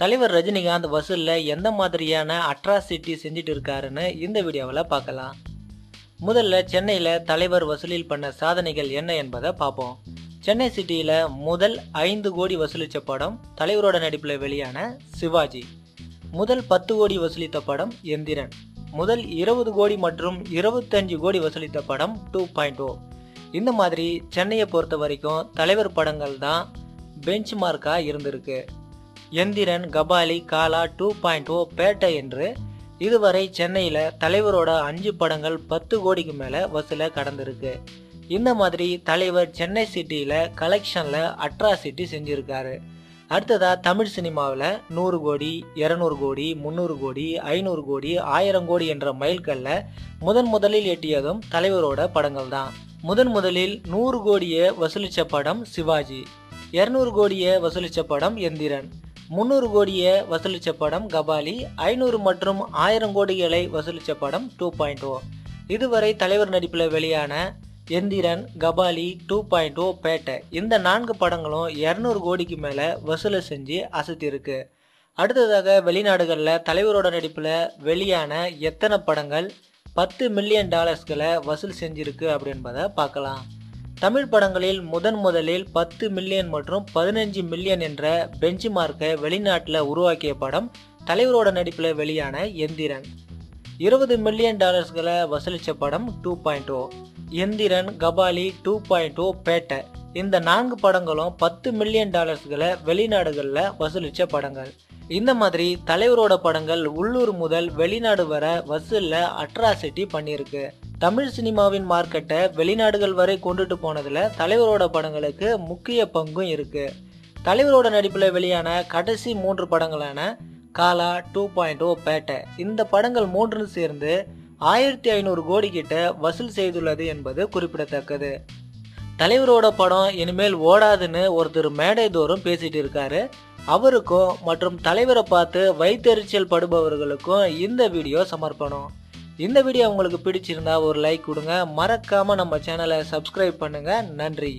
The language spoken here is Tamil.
தலைவர் ரஜினிகாந்த் வசூல்ல எந்த மாதிரியான அட்ராசிட்டி செஞ்சுட்டு இருக்காருன்னு இந்த வீடியோவில் பார்க்கலாம். முதல்ல சென்னையில் தலைவர் வசூலில் பண்ண சாதனைகள் என்ன என்பதை பார்ப்போம். சென்னை சிட்டியில் முதல் 5 கோடி வசூலித்த படம் தலைவரோட நடிப்பில் வெளியான சிவாஜி. முதல் 10 கோடி வசூலித்த படம் எந்திரன். முதல் 20 கோடி மற்றும் 25 கோடி வசூலித்த படம் 2.0. இந்த மாதிரி சென்னையை பொறுத்த வரைக்கும் தலைவர் படங்கள் தான் பெஞ்ச் மார்க்காக இருந்திருக்கு. எந்திரன், கபாலி, காலா, 2.0, பேட்டை என்று இதுவரை சென்னையில் தலைவரோட 5 படங்கள் 10 கோடிக்கு மேலே வசூலை கடந்திருக்கு. இந்த மாதிரி தலைவர் சென்னை சிட்டியில் கலெக்ஷனில் அட்ராசிட்டி செஞ்சுருக்காரு. அடுத்ததாக தமிழ் சினிமாவில் 100 கோடி, 200 கோடி, 300 கோடி, 500 கோடி, 1000 கோடி என்ற மைல்கல்ல முதலில் எட்டியதும் தலைவரோட படங்கள் தான். முதலில் 100 கோடியை வசூலித்த படம் சிவாஜி, 200 கோடியை வசூலித்த படம் எந்திரன், 300 கோடியை வசூலித்த படம் கபாலி, 500 மற்றும் 1000 கோடிகளை வசூலித்த படம் 2.0. இதுவரை தலைவர் நடிப்பில் வெளியான எந்திரன், கபாலி, 2.0, பேட்டை இந்த 4 படங்களும் 200 கோடிக்கு மேலே வசூலை செஞ்சு அசத்திருக்கு. அடுத்ததாக வெளிநாடுகளில் தலைவரோட நடிப்பில் வெளியான எத்தனை படங்கள் $10 மில்லியன் வசூல் செஞ்சிருக்கு அப்படின்பதை பார்க்கலாம். தமிழ் படங்களில் முதலில் 10 மில்லியன் மற்றும் 15 மில்லியன் என்ற பெஞ்ச் மார்க்கை வெளிநாட்டில் உருவாக்கிய படம் தலைவரோட நடிப்பில் வெளியான எந்திரன். $20 மில்லியன் வசூலித்த படம் 2.0. எந்திரன், கபாலி, 2.0, பேட்டை இந்த 4 படங்களும் $10 மில்லியன் வெளிநாடுகளில் வசூலித்த படங்கள். இந்த மாதிரி தலைவரோட படங்கள் உள்ளூர் முதல் வெளிநாடு வர வசூலில் அட்ராசிட்டி பண்ணியிருக்கு. தமிழ் சினிமாவின் மார்க்கெட்டை வெளிநாடுகள் வரை கொண்டுட்டு போனதில் தலைவரோட படங்களுக்கு முக்கிய பங்கும் இருக்கு. தலைவரோட நடிப்பில் வெளியான கடைசி 3 படங்களான காலா, 2.0, பேட்டை இந்த படங்கள் 3 சேர்ந்து 1500 கோடி கிட்ட வசூல் செய்துள்ளது என்பது குறிப்பிடத்தக்கது. தலைவரோட படம் இனிமேல் ஓடாதுன்னு ஒருத்தர் மேடை தோறும் பேசிட்டு இருக்காரு. அவருக்கும் மற்றும் தலைவரை பார்த்து வயிற்றெரிச்சல் படுபவர்களுக்கும் இந்த வீடியோ சமர்ப்பணம். இந்த வீடியோ உங்களுக்கு பிடிச்சிருந்தா ஒரு லைக் கொடுங்க. மறக்காம நம்ம சேனலை சப்ஸ்கிரைப் பண்ணுங்க. நன்றி.